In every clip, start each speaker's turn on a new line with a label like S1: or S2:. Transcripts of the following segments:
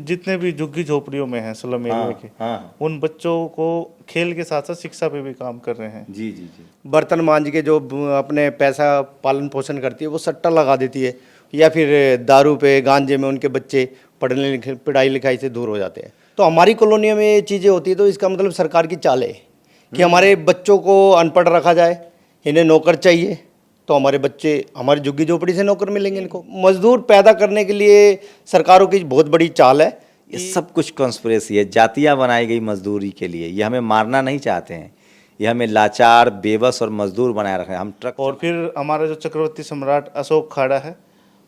S1: जितने भी झुग्गी झोपड़ियों में हैं स्लम एरिया के, उन बच्चों को खेल के साथ साथ शिक्षा पे भी काम कर रहे हैं।
S2: जी जी जी।
S3: बर्तन मांज के जो अपने पैसा पालन पोषण करती है वो सट्टा लगा देती है, या फिर दारू पे गांजे में उनके बच्चे पढ़ाई लिखाई से दूर हो जाते हैं। तो हमारी कॉलोनियों में ये चीज़ें होती है, तो इसका मतलब सरकार की चाल है कि हमारे बच्चों को अनपढ़ रखा जाए, इन्हें नौकर चाहिए, तो हमारे बच्चे हमारी झुग्गी झोपड़ी से नौकर मिलेंगे। इनको मजदूर पैदा करने के लिए सरकारों की बहुत बड़ी चाल है।
S2: ये सब कुछ कॉन्स्पिरेसी है, जातियाँ बनाई गई मजदूरी के लिए। ये हमें मारना नहीं चाहते हैं, ये हमें लाचार, बेबस और मजदूर बनाए रखे हैं। हम ट्रक
S1: और फिर हमारा जो चक्रवर्ती सम्राट अशोक खाड़ा है,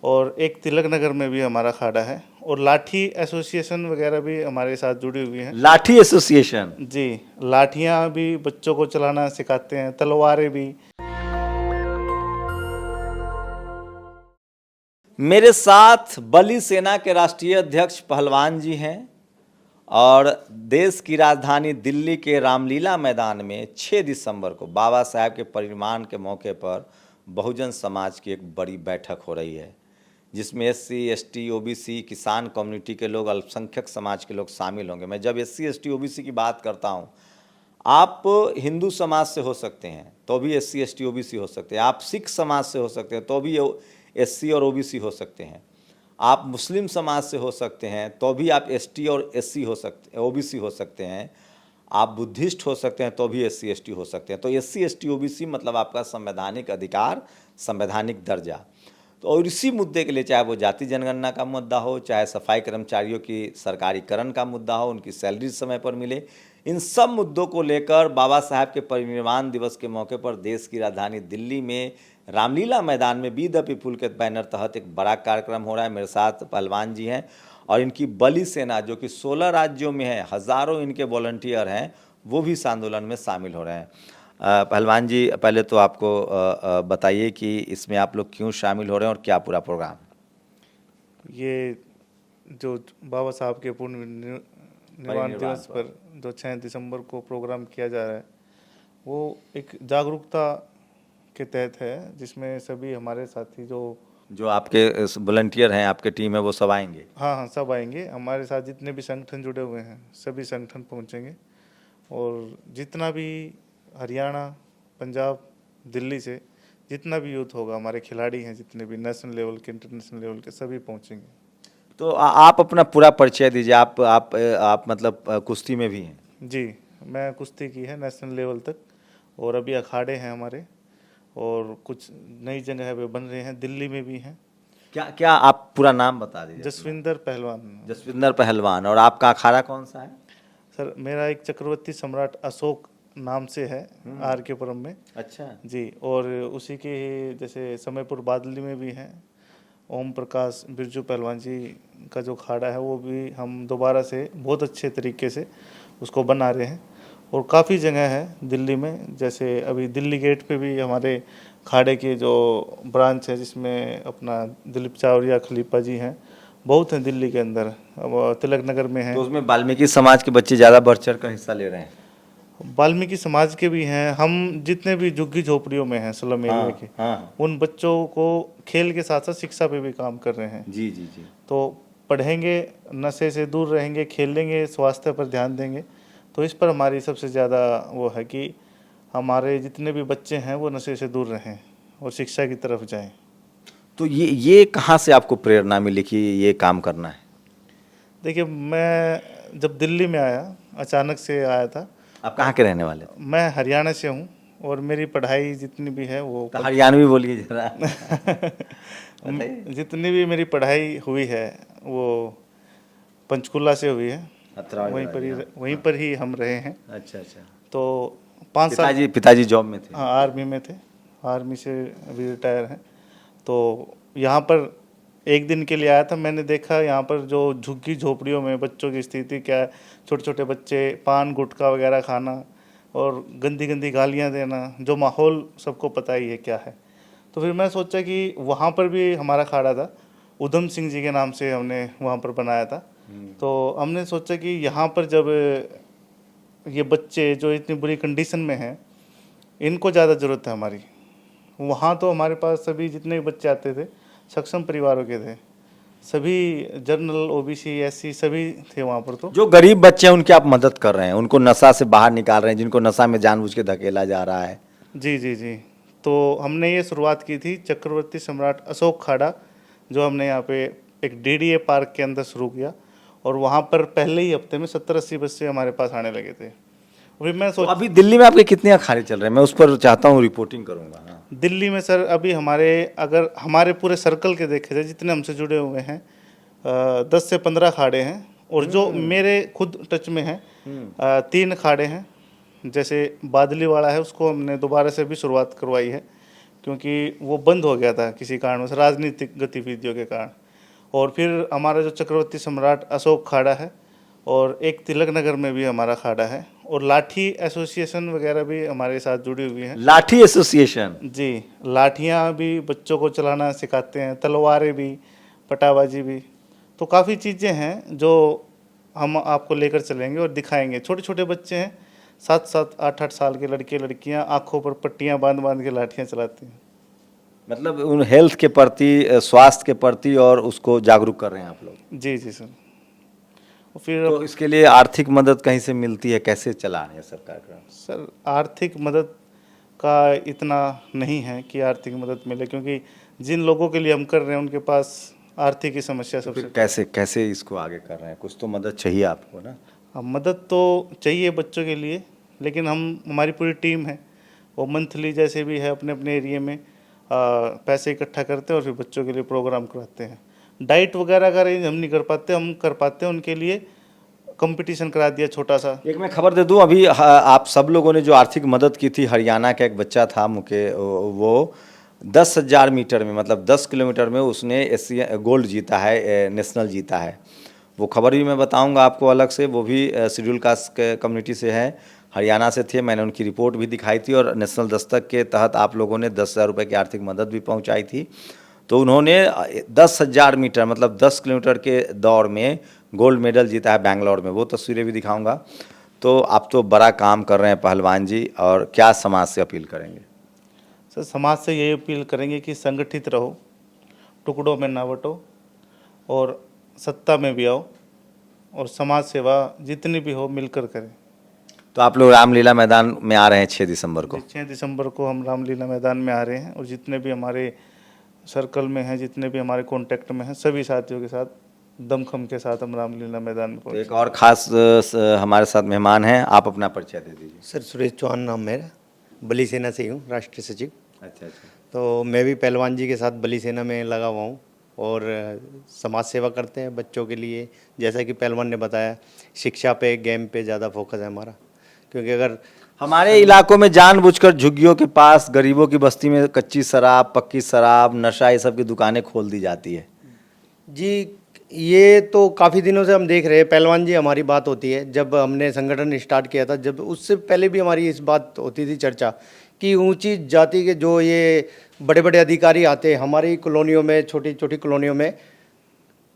S1: और एक तिलक नगर में भी हमारा खाड़ा है, और लाठी एसोसिएशन वगैरह भी हमारे साथ जुड़ी हुई हैं।
S2: लाठी एसोसिएशन?
S1: जी, लाठियाँ भी बच्चों को चलाना सिखाते हैं, तलवारें भी।
S2: मेरे साथ बली सेना के राष्ट्रीय अध्यक्ष पहलवान जी हैं, और देश की राजधानी दिल्ली के रामलीला मैदान में 6 दिसंबर को बाबा साहब के परिनिर्वाण के मौके पर बहुजन समाज की एक बड़ी बैठक हो रही है, जिसमें SC ST OBC किसान कम्युनिटी के लोग, अल्पसंख्यक समाज के लोग शामिल होंगे। मैं जब SC ST OBC की बात करता हूँ, आप हिंदू समाज से हो सकते हैं तो भी SC ST OBC हो सकते हैं, आप सिख समाज से हो सकते हैं तो भी SC और OBC हो सकते हैं, आप मुस्लिम समाज से हो सकते हैं तो भी आप ST और SC हो सकते OBC हो सकते हैं, आप बुद्धिस्ट हो सकते हैं तो भी SC ST हो सकते हैं। तो SC ST OBC मतलब आपका संवैधानिक अधिकार, संवैधानिक दर्जा। तो और इसी मुद्दे के लिए, चाहे वो जाति जनगणना का मुद्दा हो, चाहे सफाई कर्मचारियों की सरकारीकरण का मुद्दा हो, उनकी सैलरी समय पर मिले, इन सब मुद्दों को लेकर बाबा साहब के परिनिर्वाण दिवस के मौके पर देश की राजधानी दिल्ली में रामलीला मैदान में बी द पीपुल के बैनर तहत एक बड़ा कार्यक्रम हो रहा है। मेरे साथ पहलवान जी हैं, और इनकी बली सेना जो कि 16 राज्यों में है, हज़ारों इनके वॉलंटियर हैं, वो भी इस आंदोलन में शामिल हो रहे हैं। पहलवान जी, पहले तो आपको बताइए कि इसमें आप लोग क्यों शामिल हो रहे हैं और क्या पूरा प्रोग्राम?
S1: ये जो बाबा साहब के निर्वाण दिवस पर जो 6 दिसंबर को प्रोग्राम किया जा रहा है, वो एक जागरूकता के तहत है, जिसमें सभी हमारे साथी जो आपके
S2: वॉलंटियर हैं, आपके टीम है, वो सब आएंगे?
S1: हाँ, सब आएंगे। हमारे साथ जितने भी संगठन जुड़े हुए हैं सभी संगठन पहुंचेंगे, और जितना भी हरियाणा, पंजाब, दिल्ली से जितना भी यूथ होगा, हमारे खिलाड़ी हैं जितने भी नेशनल लेवल के, इंटरनेशनल लेवल के, सभी पहुंचेंगे।
S2: तो आप अपना पूरा परिचय दीजिए। आप मतलब कुश्ती में भी हैं?
S1: जी, मैं कुश्ती की है नेशनल लेवल तक, और अभी अखाड़े हैं हमारे, और कुछ नई जगह पे बन रहे हैं, दिल्ली में भी हैं।
S2: क्या क्या आप पूरा नाम बता दीजिए।
S1: जसविंदर पहलवान।
S2: जसविंदर पहलवान। और आपका अखाड़ा कौन सा है?
S1: सर, मेरा एक चक्रवर्ती सम्राट अशोक नाम से है, RK पुरम में।
S2: अच्छा
S1: जी, और उसी के ही जैसे समयपुर बादली में भी हैं ओम प्रकाश बिरजू पहलवान जी का जो खाड़ा है, वो भी हम दोबारा से बहुत अच्छे तरीके से उसको बना रहे हैं। और काफ़ी जगह है दिल्ली में, जैसे अभी दिल्ली गेट पे भी हमारे खाड़े के जो ब्रांच है, जिसमें अपना दिलीप चावरिया खलीफा जी हैं, बहुत हैं दिल्ली के अंदर। अब तिलक नगर में है,
S2: तो उसमें वाल्मीकि समाज के बच्चे ज़्यादा बढ़ चढ़ कर हिस्सा ले रहे हैं?
S1: वाल्मीकि समाज के भी हैं। हम जितने भी झुग्गी झोपड़ियों में हैं स्लम एरिया के, उन बच्चों को खेल के साथ साथ शिक्षा पे भी काम कर रहे हैं।
S2: जी जी जी।
S1: तो पढ़ेंगे, नशे से दूर रहेंगे, खेलेंगे, स्वास्थ्य पर ध्यान देंगे, तो इस पर हमारी सबसे ज़्यादा वो है कि हमारे जितने भी बच्चे हैं वो नशे से दूर रहें और शिक्षा की तरफ जाएं।
S2: तो ये कहाँ से आपको प्रेरणा मिली कि ये काम करना है?
S1: देखिए, मैं जब दिल्ली में आया, अचानक से आया था।
S2: आप कहाँ के रहने वाले थे?
S1: मैं हरियाणा से हूँ, और मेरी पढ़ाई जितनी भी है वो
S2: तो हरियाणवी बोलिए जरा।
S1: जितनी भी मेरी पढ़ाई हुई है वो पंचकुला से हुई है। वहीं पर ही हम रहे हैं।
S2: अच्छा अच्छा।
S1: तो 5 साल
S2: पिताजी जॉब में थे?
S1: हाँ, आर्मी में थे, आर्मी से अभी रिटायर हैं। तो यहाँ पर एक दिन के लिए आया था। मैंने देखा यहाँ पर जो झुग्गी झोपड़ियों में बच्चों की स्थिति क्या है। छोटे छोटे बच्चे पान गुटखा वगैरह खाना और गंदी गंदी गालियाँ देना, जो माहौल सबको पता ही है क्या है। तो फिर मैं सोचा कि वहाँ पर भी हमारा खाड़ा था, उधम सिंह जी के नाम से हमने वहाँ पर बनाया था। तो हमने सोचा कि यहाँ पर जब ये बच्चे जो इतनी बुरी कंडीशन में हैं, इनको ज़्यादा ज़रूरत है हमारी। वहाँ तो हमारे पास सभी जितने भी बच्चे आते थे सक्षम परिवारों के थे, सभी जनरल, ओबीसी, एससी सभी थे वहाँ पर। तो
S2: जो गरीब बच्चे हैं उनकी आप मदद कर रहे हैं, उनको नशा से बाहर निकाल रहे हैं, जिनको नशा में जानबूझ के धकेला जा रहा है।
S1: जी जी जी। तो हमने ये शुरुआत की थी चक्रवर्ती सम्राट अशोक खाड़ा, जो हमने यहाँ पे एक डीडीए पार्क के अंदर शुरू किया, और वहाँ पर पहले ही हफ्ते में 70-80 बच्चे हमारे पास आने लगे थे। अभी मैं
S2: तो अभी दिल्ली में आपके कितने अखाड़े चल रहे हैं? मैं उस पर चाहता हूँ रिपोर्टिंग करूँगा। हाँ।
S1: दिल्ली में सर अभी अगर हमारे पूरे सर्कल के देखे जाए, जितने हमसे जुड़े हुए हैं 10 से 15 अखाड़े हैं, और जो मेरे खुद टच में हैं 3 अखाड़े हैं। जैसे बादली वाला है, उसको हमने दोबारा से भी शुरुआत करवाई है, क्योंकि वो बंद हो गया था किसी कारणवश, राजनीतिक गतिविधियों के कारण। और फिर हमारा जो चक्रवर्ती सम्राट अशोक खाड़ा है, और एक तिलक नगर में भी हमारा खाड़ा है, और लाठी एसोसिएशन वगैरह भी हमारे साथ जुड़ी हुई हैं।
S2: लाठी एसोसिएशन? जी,
S1: लाठियाँ भी बच्चों को चलाना सिखाते हैं, तलवारें भी, पटाबाजी भी। तो काफ़ी चीज़ें हैं जो हम आपको लेकर चलेंगे और दिखाएंगे। छोटे छोटे बच्चे हैं, 7-7, 8-8 साल के लड़के लड़कियां, आंखों पर पट्टियां बांध बांध के लाठियां चलाते हैं।
S2: मतलब उन हेल्थ के प्रति, स्वास्थ्य के प्रति, और उसको जागरूक कर रहे हैं आप लोग?
S1: जी जी सर। फिर
S2: तो इसके लिए आर्थिक मदद कहीं से मिलती है? कैसे चला रहे हैं सरकार का?
S1: सर आर्थिक मदद का इतना नहीं है कि आर्थिक मदद मिले, क्योंकि जिन लोगों के लिए हम कर रहे हैं उनके पास आर्थिक की समस्या सबसे।
S2: फिर कैसे कैसे इसको आगे कर रहे हैं? कुछ तो मदद चाहिए आपको ना?
S1: मदद तो चाहिए बच्चों के लिए, लेकिन हमारी पूरी टीम है, वो मंथली जैसे भी है अपने अपने एरिया में पैसे इकट्ठा करते हैं और फिर बच्चों के लिए प्रोग्राम कराते हैं। डाइट वगैरह का अरेंज हम नहीं कर पाते, हम कर पाते हैं उनके लिए कंपटीशन करा दिया छोटा सा।
S2: एक मैं खबर दे दूं, अभी आप सब लोगों ने जो आर्थिक मदद की थी, हरियाणा का एक बच्चा था वो 10,000 मीटर में, मतलब 10 किलोमीटर में उसने एशिया गोल्ड जीता है, नेशनल जीता है। वो खबर भी मैं बताऊंगा आपको अलग से, वो भी शेड्यूल कास्ट कम्युनिटी से है, हरियाणा से थे। मैंने उनकी रिपोर्ट भी दिखाई थी, और नेशनल दस्तक के तहत आप लोगों ने 10,000 रुपये की आर्थिक मदद भी पहुंचाई थी। तो उन्होंने 10,000 मीटर, मतलब 10 किलोमीटर के दौड़ में गोल्ड मेडल जीता है बैंगलोर में। वो तस्वीरें भी दिखाऊंगा। तो आप तो बड़ा काम कर रहे हैं पहलवान जी, और क्या समाज से अपील करेंगे?
S1: सर समाज से यही अपील करेंगे कि संगठित रहो, टुकड़ों में ना बटो, और सत्ता में भी आओ, और समाज सेवा जितनी भी हो मिलकर करें।
S2: तो आप लोग रामलीला मैदान में आ रहे हैं 6 दिसंबर को?
S1: 6 दिसंबर को हम रामलीला मैदान में आ रहे हैं, और जितने भी हमारे सर्कल में हैं, जितने भी हमारे कांटेक्ट में हैं, सभी साथियों के साथ दमखम के साथ हम रामलीला मैदान में पहुंचे।
S2: एक और खास हमारे साथ मेहमान हैं, आप अपना परिचय दे दीजिए।
S3: सर सुरेश चौहान नाम मेरा, बली सेना से ही हूँ, राष्ट्रीय सचिव।
S2: अच्छा अच्छा।
S3: तो मैं भी पहलवान जी के साथ बली सेना में लगा हुआ हूँ, और समाज सेवा करते हैं बच्चों के लिए। जैसा कि पहलवान ने बताया, शिक्षा पे, गेम पे ज़्यादा फोकस है हमारा, क्योंकि अगर
S2: हमारे इलाकों में जानबूझकर झुग्गियों के पास, गरीबों की बस्ती में कच्ची शराब, पक्की शराब, नशा, ये सब की दुकानें खोल दी जाती है।
S3: जी, ये तो काफ़ी दिनों से हम देख रहे हैं। पहलवान जी हमारी बात होती है, जब हमने संगठन स्टार्ट किया था, जब उससे पहले भी हमारी इस बात होती थी चर्चा, कि ऊंची जाति के जो ये बड़े बड़े अधिकारी आते हैं हमारी कॉलोनियों में, छोटी छोटी कॉलोनियों में,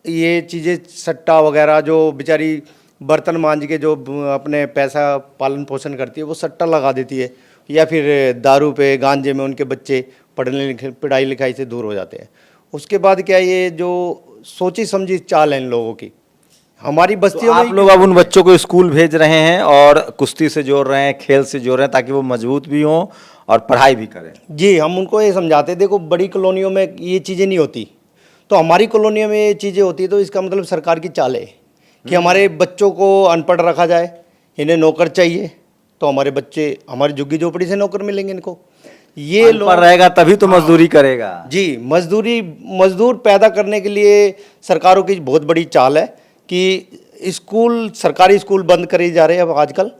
S3: ये चीज़ें सट्टा वगैरह, जो बेचारी बर्तन मांज के जो अपने पैसा पालन पोषण करती है, वो सट्टा लगा देती है, या फिर दारू पे, गांजे में उनके बच्चे पढ़ाई लिखाई से दूर हो जाते हैं। उसके बाद क्या, ये जो सोची समझी चाल है इन लोगों की हमारी बस्तियों में।
S2: आप लोग अब उन बच्चों को स्कूल भेज रहे हैं, और कुश्ती से जोड़ रहे हैं, खेल से जोड़ रहे हैं, ताकि वो मजबूत भी हों और पढ़ाई भी करें।
S3: जी, हम उनको ये समझाते हैं, देखो बड़ी कॉलोनियों में ये चीज़ें नहीं होती, तो हमारी कॉलोनियों में ये चीज़ें होती है। तो इसका मतलब सरकार की चाल है कि हमारे बच्चों को अनपढ़ रखा जाए, इन्हें नौकर चाहिए, तो हमारे बच्चे हमारी झुग्गी झोपड़ी से नौकर मिलेंगे इनको। ये लोग
S2: रहेगा तभी तो मजदूरी करेगा।
S3: जी, मजदूर पैदा करने के लिए सरकारों की बहुत बड़ी चाल है कि स्कूल, सरकारी स्कूल बंद करे जा रहे हैं अब आजकल।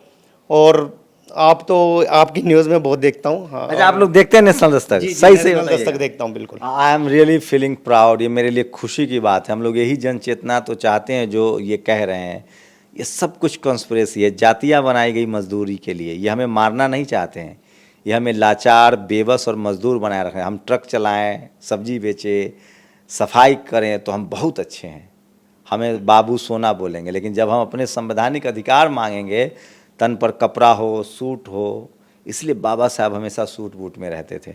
S3: और आप तो, आपकी न्यूज़ में बहुत देखता हूँ। हाँ,
S2: अच्छा, आप लोग देखते हैं नेशनल दस्तक?
S3: जी,
S2: सही से
S3: नेशनल दस्तक देखता हूँ, बिल्कुल।
S2: I am really feeling proud. ये मेरे लिए खुशी की बात है। हम लोग यही जन चेतना तो चाहते हैं, जो ये कह रहे हैं ये सब कुछ कॉन्स्पिरेसी है, जातियाँ बनाई गई मजदूरी के लिए। ये हमें मारना नहीं चाहते हैं, ये हमें लाचार, बेबस और मजदूर बनाए रखें। हम ट्रक चलाएं, सब्जी बेचें, सफाई करें तो हम बहुत अच्छे हैं, हमें बाबू सोना बोलेंगे। लेकिन जब हम अपने संवैधानिक अधिकार मांगेंगे, तन पर कपड़ा हो, सूट हो, इसलिए बाबा साहब हमेशा सूट बूट में रहते थे।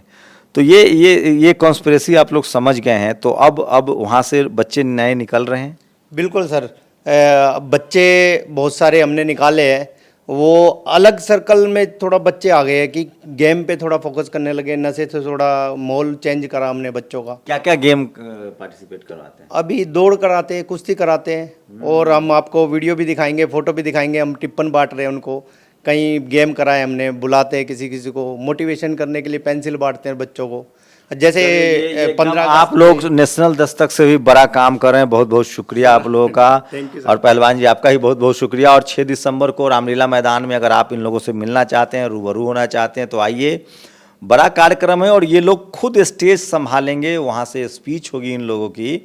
S2: तो ये कॉन्स्पिरेसी आप लोग समझ गए हैं, तो अब वहाँ से बच्चे नए निकल रहे हैं।
S3: बिल्कुल सर, बच्चे बहुत सारे हमने निकाले हैं, वो अलग सर्कल में थोड़ा बच्चे आ गए हैं कि गेम पे थोड़ा फोकस करने लगे, नशे से थोड़ा माहौल चेंज करा हमने बच्चों का।
S2: क्या क्या गेम पार्टिसिपेट करवाते हैं?
S3: अभी दौड़ कराते हैं, कुश्ती कराते हैं, और हम आपको वीडियो भी दिखाएंगे, फोटो भी दिखाएंगे, हम टिप्पण बांट रहे हैं उनको। कहीं गेम कराए हमने, बुलाते हैं किसी किसी को मोटिवेशन करने के लिए, पेंसिल बांटते हैं बच्चों को। जैसे 15
S2: आप लोग नेशनल दस्तक से भी बड़ा काम कर रहे हैं, बहुत बहुत शुक्रिया आप लोगों का। और पहलवान जी आपका ही बहुत बहुत शुक्रिया। और 6 दिसंबर को रामलीला मैदान में अगर आप इन लोगों से मिलना चाहते हैं, रूबरू होना चाहते हैं, तो आइए। बड़ा कार्यक्रम है और ये लोग खुद स्टेज संभालेंगे, वहाँ से स्पीच होगी इन लोगों की,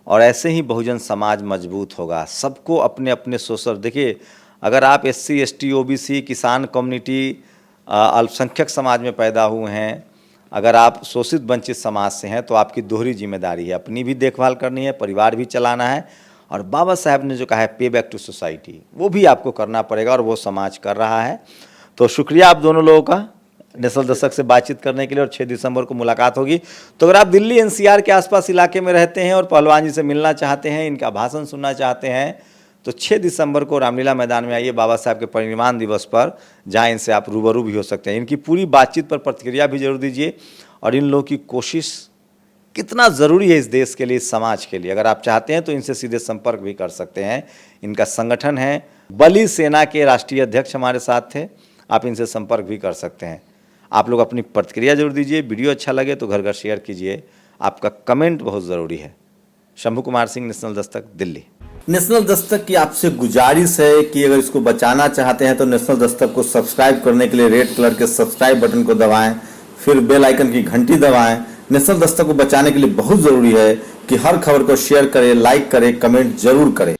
S2: और ऐसे ही बहुजन समाज मजबूत होगा। सबको अपने अपने सोशल, देखिए अगर आप SC ST OBC किसान कम्युनिटी अल्पसंख्यक समाज में पैदा हुए हैं, अगर आप शोषित वंचित समाज से हैं, तो आपकी दोहरी जिम्मेदारी है, अपनी भी देखभाल करनी है, परिवार भी चलाना है, और बाबा साहब ने जो कहा है पे बैक टू सोसाइटी, वो भी आपको करना पड़ेगा, और वो समाज कर रहा है। तो शुक्रिया आप दोनों लोगों का नेशनल दस्तक से बातचीत करने के लिए, और 6 दिसंबर को मुलाकात होगी। तो अगर आप दिल्ली NCR के आसपास इलाके में रहते हैं और पहलवान जी से मिलना चाहते हैं, इनका भाषण सुनना चाहते हैं, तो 6 दिसंबर को रामलीला मैदान में आइए बाबा साहब के परिनिर्वाण दिवस पर, जहाँ इनसे आप रूबरू भी हो सकते हैं। इनकी पूरी बातचीत पर प्रतिक्रिया भी जरूर दीजिए, और इन लोगों की कोशिश कितना ज़रूरी है इस देश के लिए, इस समाज के लिए। अगर आप चाहते हैं तो इनसे सीधे संपर्क भी कर सकते हैं। इनका संगठन है बलि सेना के राष्ट्रीय अध्यक्ष हमारे साथ थे, आप इनसे संपर्क भी कर सकते हैं। आप लोग अपनी प्रतिक्रिया जरूर दीजिए, वीडियो अच्छा लगे तो घर घर शेयर कीजिए, आपका कमेंट बहुत ज़रूरी है। शंभू कुमार सिंह, नेशनल दस्तक, दिल्ली। नेशनल दस्तक की आपसे गुजारिश है कि अगर इसको बचाना चाहते हैं तो नेशनल दस्तक को सब्सक्राइब करने के लिए रेड कलर के सब्सक्राइब बटन को दबाएं, फिर बेल आइकन की घंटी दबाएं। नेशनल दस्तक को बचाने के लिए बहुत जरूरी है कि हर खबर को शेयर करें, लाइक करें, कमेंट जरूर करें।